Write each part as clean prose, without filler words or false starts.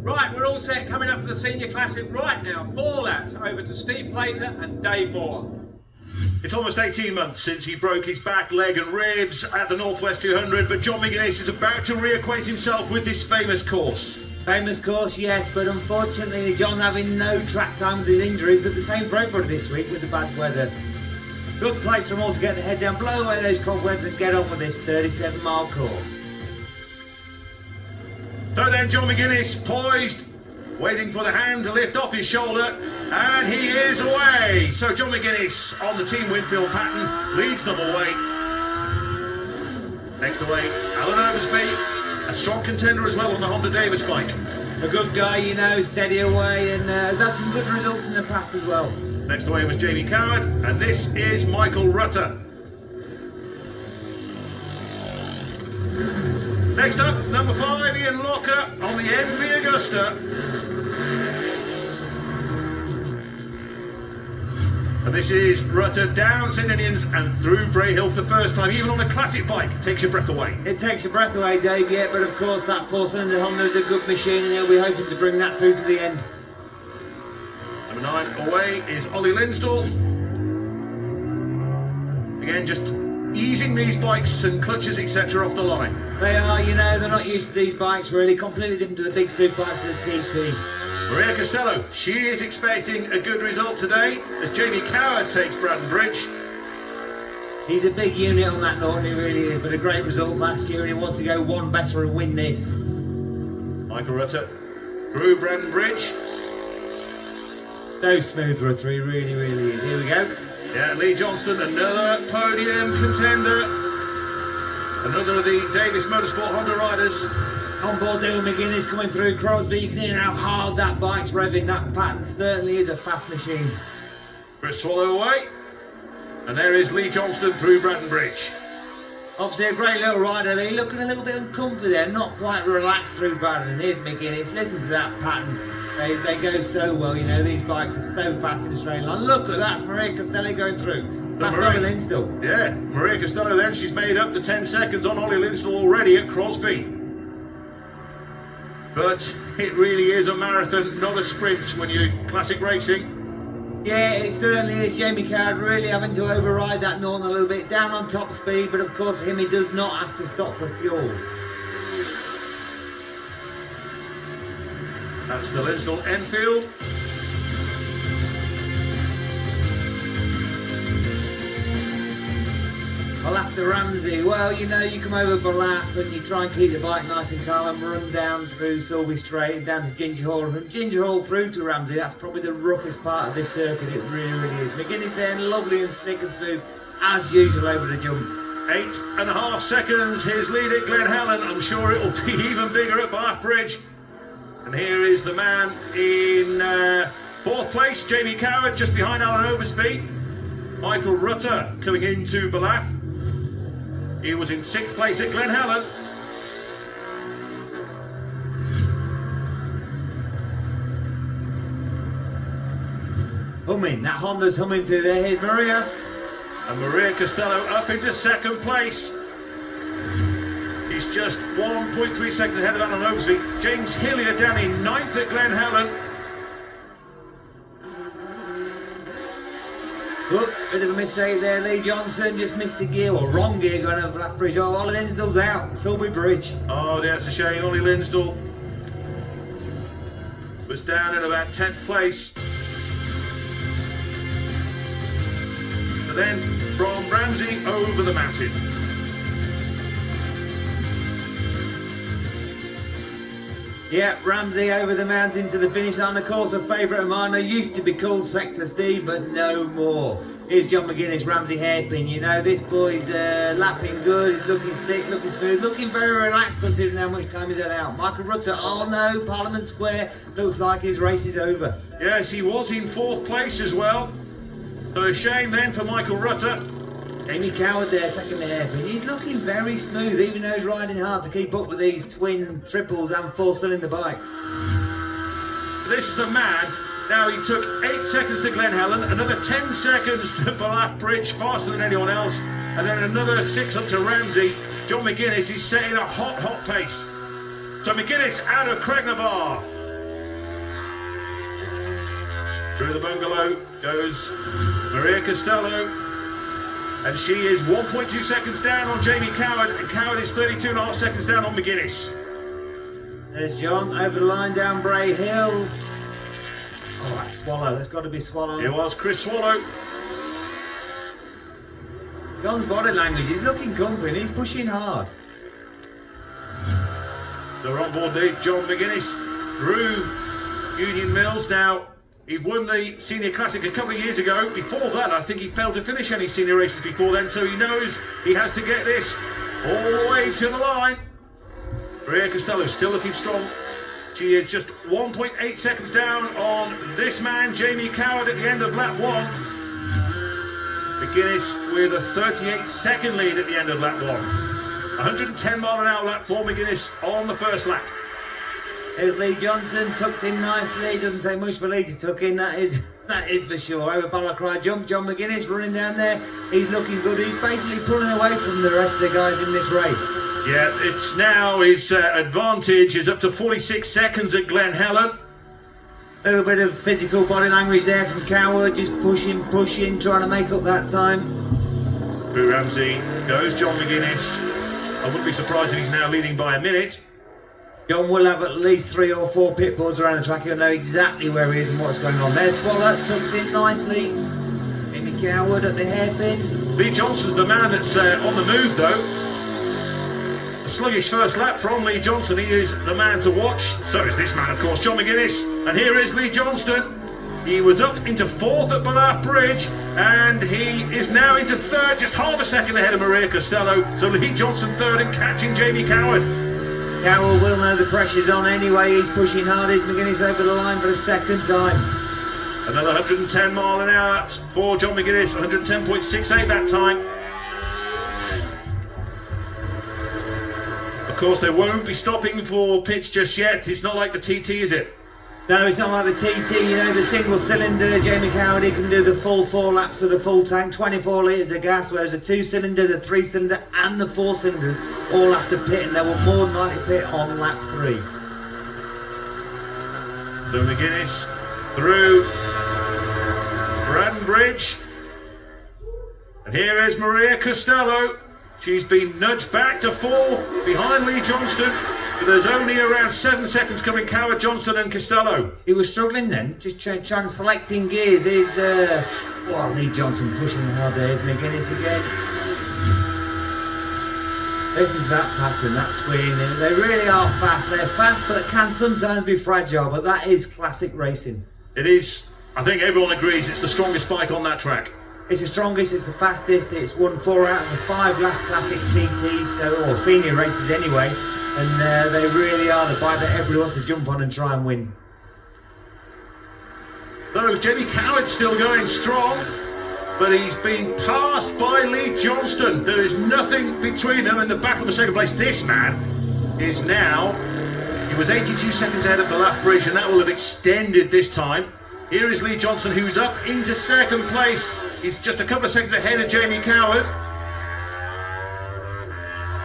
Right, we're all set coming up for the Senior Classic right now. 4 laps over to Steve Plater and Dave Moore. It's almost 18 months since he broke his back, leg and ribs at the Northwest 200, but John McGuinness is about to reacquaint himself with this famous course. Famous course, yes, but unfortunately John having no track time with his injuries, but the same for everybody this week with the bad weather. Good place for them all to get their head down, blow away those cobwebs and get on with this 37-mile course. So then John McGuinness poised, waiting for the hand to lift off his shoulder, and he is away. So John McGuinness on the Team Winfield pattern leads them away. Next away, Alan Oversby, a strong contender as well on the Honda Davis bike. A good guy, you know, steady away, and has had some good results in the past as well. Next away was Jamie Coward, and this is Michael Rutter. Next up, number 5, Ian Locker on the MV Augusta. And this is Rutter down St Ninians and through Bray Hill for the first time, even on a classic bike. Takes your breath away. It takes your breath away, Dave, yeah, but of course that 4-cylinder Honda is a good machine and he'll be hoping to bring that through to the end. Number 9 away is Ollie Linstall. Again, just easing these bikes and clutches, etc. off the line. They are, you know, they're not used to these bikes really, completely different to the big super bikes of the TT. Maria Costello, she is expecting a good result today as Jamie Coward takes Braddon Bridge. He's a big unit on that Norton, he really is, but a great result last year and he wants to go one better and win this. Michael Rutter through Braddon Bridge. So smooth, Rutter, he really, really is. Here we go. Yeah, Lee Johnston, another podium contender. Another of the Davis Motorsport Honda riders. On board there with McGuinness coming through Crosby. You can hear how hard that bike's revving. That pattern certainly is a fast machine. Chris Swallow away. And there is Lee Johnston through Braddon Bridge. Obviously a great little rider, Lee. Looking a little bit uncomfy there. Not quite relaxed through Braddon. Here's McGuinness. Listen to that pattern. They go so well, you know. These bikes are so fast in a straight line. Look at that. It's Maria Costello going through. That's Ollie Linstall. Yeah, Maria Costello then. She's made up to 10 seconds on Ollie Linstall already at Crosby. But it really is a marathon, not a sprint when you're classic racing. Yeah, it certainly is. Jamie Coward really having to override that Norton a little bit, down on top speed, but of course for him he does not have to stop for fuel. That's the Linstall Enfield. Well, after Ramsey, well, you know, you come over Ballaugh and you try and keep the bike nice and calm and run down through Sulby Straight and down to Ginger Hall. And from Ginger Hall through to Ramsey, that's probably the roughest part of this circuit, it really, really is. McGuinness there, lovely and slick and smooth, as usual over the jump. 8.5 seconds, his lead at Glen Helen. I'm sure it will be even bigger at Bath Bridge. And here is the man in 4th place, Jamie Coward, just behind Alan Oversby. Michael Rutter coming into Ballaugh. He was in 6th place at Glen Helen. Humming, that Honda's humming through there. Here's Maria. And Maria Costello up into 2nd place. He's just 1.3 seconds ahead of Alan Oversby. James Hillier down in 9th at Glen Helen. Look, bit of a mistake there. Lee Johnson just missed a gear, or wrong gear going over Bath Bridge. Oh, Ollie Linstall's out. Sulby Bridge. Oh, that's a shame. Ollie Linstall was down in about 10th place. And then from Ramsey over the mountain. Yeah, Ramsey over the mountain to the finish line. Of course, a favourite of mine. I used to be called Sector Steve, but no more. Here's John McGuinness, Ramsey hairpin. You know, this boy's lapping good. He's looking slick, looking smooth, looking very relaxed considering how much time he's had out. Michael Rutter, oh no, Parliament Square. Looks like his race is over. Yes, he was in 4th place as well. So a shame then for Michael Rutter. Jamie Coward there taking the hairpin. He's looking very smooth, even though he's riding hard to keep up with these twin triples and 4-cylinder bikes. This is the man. Now he took 8 seconds to Glen Helen, another 10 seconds to Ballaugh Bridge, faster than anyone else, and then another 6 up to Ramsey. John McGuinness is setting a hot pace. So McGuinness out of Craignabar. Through the bungalow goes Maria Costello, and she is 1.2 seconds down on Jamie Coward, and Coward is 32.5 seconds down on McGuinness. There's John over the line down Bray Hill. Oh, that's Swallow. That's got to be Swallow. It was Chris Swallow. John's body language, he's looking comfy and he's pushing hard. So we're on board lead, John McGuinness through Union Mills. Now, he won the Senior Classic a couple of years ago. Before that, I think he failed to finish any senior races before then, so he knows he has to get this all the way to the line. Maria Costello still looking strong. She is just 1.8 seconds down on this man, Jamie Coward, at the end of lap 1. McGuinness with a 38-second lead at the end of lap 1. 110 mile an hour lap for McGuinness on the first lap. Here's Lee Johnson, tucked in nicely. Doesn't take much for Lee to tuck in, that is for sure. Over Balacry jump, John McGuinness running down there. He's looking good. He's basically pulling away from the rest of the guys in this race. Yeah, it's now his advantage is up to 46 seconds at Glen Helen. A little bit of physical body language there from Coward, just pushing, trying to make up that time. Through Ramsey goes John McGuinness. I wouldn't be surprised if he's now leading by a minute. John will have at least 3 or 4 pit bulls around the track. He'll know exactly where he is and what's going on. There's Swallow, tucked in nicely. Jamie Coward at the hairpin. Lee Johnson's the man that's on the move though. A sluggish first lap from Lee Johnson. He is the man to watch. So is this man, of course, John McGuinness. And here is Lee Johnston. He was up into 4th at Ballaugh Bridge, and he is now into 3rd, just half a second ahead of Maria Costello. So Lee Johnson 3rd and catching Jamie Coward. Coward will know the pressure's on anyway. He's pushing hard. Is McGuinness over the line for the second time. Another 110 mile an hour for John McGuinness. 110.68 that time. Of course, they won't be stopping for pits just yet. It's not like the TT, is it? No, it's not like the TT, you know, the single cylinder. Jamie Coward, he can do the full 4 laps of the full tank, 24 litres of gas, whereas the 2-cylinder, the 3-cylinder and the 4 cylinders all have to pit, and they will more than likely pit on lap 3. So McGuinness through Braddon Bridge. And here is Maria Costello. She's been nudged back to 4th behind Lee Johnston. But there's only around 7 seconds coming Coward, Johnson and Costello. He was struggling then, just trying selecting gears. Is Lee Johnson pushing hard there. Is McGuinness again. Listen to that pattern, that swing. They really are fast. They're fast, but can sometimes be fragile. But that is classic racing. It is. I think everyone agrees it's the strongest bike on that track. It's the strongest, it's the fastest, it's won 4 out of the 5 last classic TTs, or senior races anyway, and they really are the bike that everyone wants to jump on and try and win. So Jamie Coward's still going strong, but he's been passed by Lee Johnston. There is nothing between them in the battle for second place. This man is now, he was 82 seconds ahead at the Ballaugh Bridge, and that will have extended this time. Here is Lee Johnson, who's up into second place. He's just a couple of seconds ahead of Jamie Coward.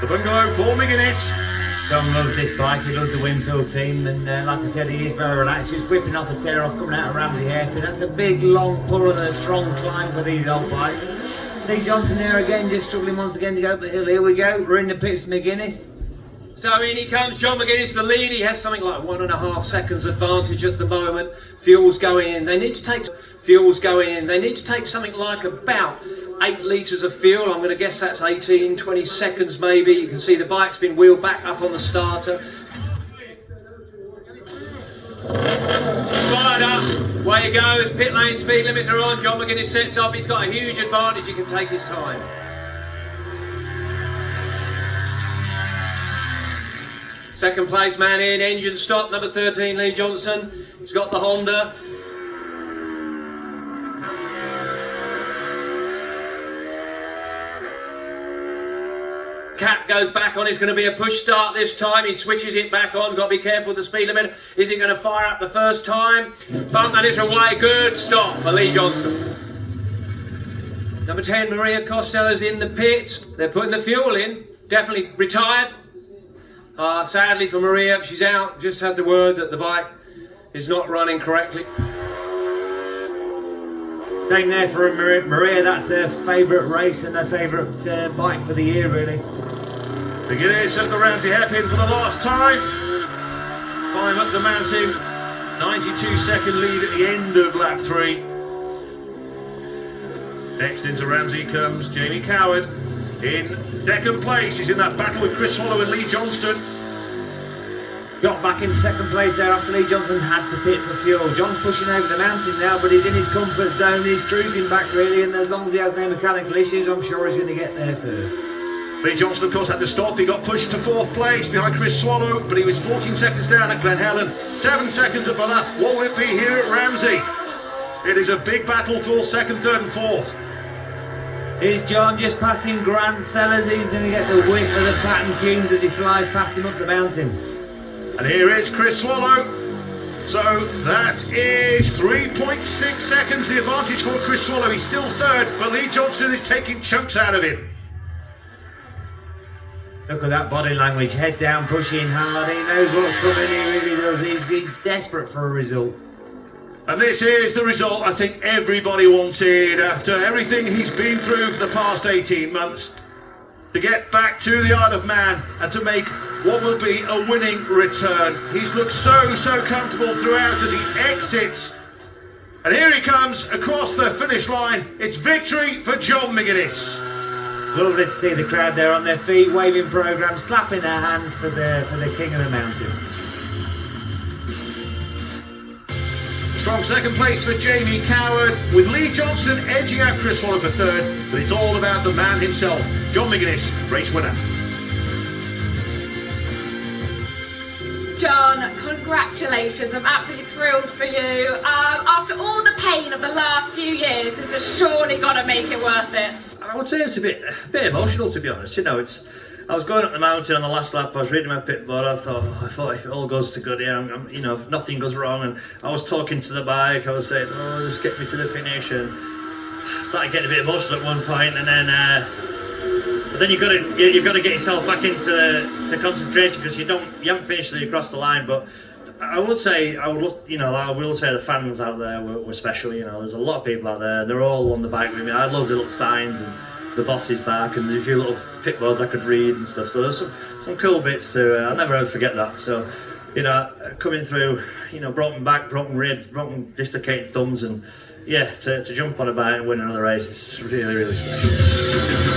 The bungalow for McGuinness. John loves this bike, he loves the Winfield team, and like I said, he is very relaxed. He's whipping off a tear off coming out of Ramsey Hairpin. That's a big long pull and a strong climb for these old bikes. Lee Johnson there again, just struggling once again to go up the hill. Here we go, we're in the pits, McGuinness. So in he comes, John McGuinness, the lead. He has something like 1.5 seconds advantage at the moment. Fuel's going in. They need to take something like about 8 litres of fuel. I'm going to guess that's 18, 20 seconds maybe. You can see the bike's been wheeled back up on the starter. Right up, way he goes. Pit lane speed limiter on. John McGuinness sets off. He's got a huge advantage. He can take his time. Second place man in, engine stop, number 13, Lee Johnson. He's got the Honda. Cap goes back on, it's going to be a push start this time. He switches it back on, got to be careful with the speed limit. Is it going to fire up the first time? Bump and it's away, good stop for Lee Johnson. Number 10, Maria Costello's in the pits. They're putting the fuel in, definitely retired. Sadly for Maria, she's out. Just had the word that the bike is not running correctly. Same there for Maria, that's her favourite race and her favourite bike for the year, really. McGuinness at the Ramsey hairpin for the last time. Climb up the mountain. 92-second lead at the end of lap 3. Next into Ramsey comes Jamie Coward in second place. He's in that battle with Chris Swallow and Lee Johnston. Got back in second place there after Lee Johnson had to pit for fuel. John's pushing over the mountain now, but he's in his comfort zone. He's cruising back really, and as long as he has no mechanical issues, I'm sure he's going to get there first. Lee Johnson, of course, had to stop. He got pushed to 4th place behind Chris Swallow, but he was 14 seconds down at Glen Helen, 7 seconds at Ballaugh. What will it be here at Ramsey? It is a big battle for 2nd, 3rd and 4th. Here's John just passing Grant Sellers. He's going to get the whip of the Patton Fumes as he flies past him up the mountain. And here is Chris Swallow. So that is 3.6 seconds the advantage for Chris Swallow. He's still 3rd, but Lee Johnson is taking chunks out of him. Look at that body language, head down, pushing hard. He knows what's coming, he really does. He's desperate for a result. And this is the result I think everybody wanted after everything he's been through for the past 18 months. To get back to the Isle of Man and to make what will be a winning return. He's looked so comfortable throughout as he exits. And here he comes across the finish line. It's victory for John McGuinness. Lovely to see the crowd there on their feet, waving programmes, clapping their hands for the King of the Mountain. Strong second place for Jamie Coward, with Lee Johnson edging out Chris Swallow for 3rd, but it's all about the man himself, John McGuinness, race winner. John, congratulations. I'm absolutely thrilled for you. After all the pain of the last few years, this has surely got to make it worth it. I would say it's a bit emotional, to be honest. You know, I was going up the mountain on the last lap. I was reading my pit board. I thought if it all goes to good here, you know, if nothing goes wrong. And I was talking to the bike. I was saying, "Oh, just get me to the finish." And I started getting a bit emotional at one point, and then. But then you've got to get yourself back into concentration because you haven't finished till you cross the line. But I will say the fans out there were special. You know, there's a lot of people out there. They're all on the bike with me. I love the little signs and the boss is back, and there's a few little pit boards I could read and stuff. So there's some cool bits to. I'll never ever forget that. So, you know, coming through, you know, broken back, broken rib, broken dislocated thumbs, and yeah, to jump on a bike and win another race is really, really special.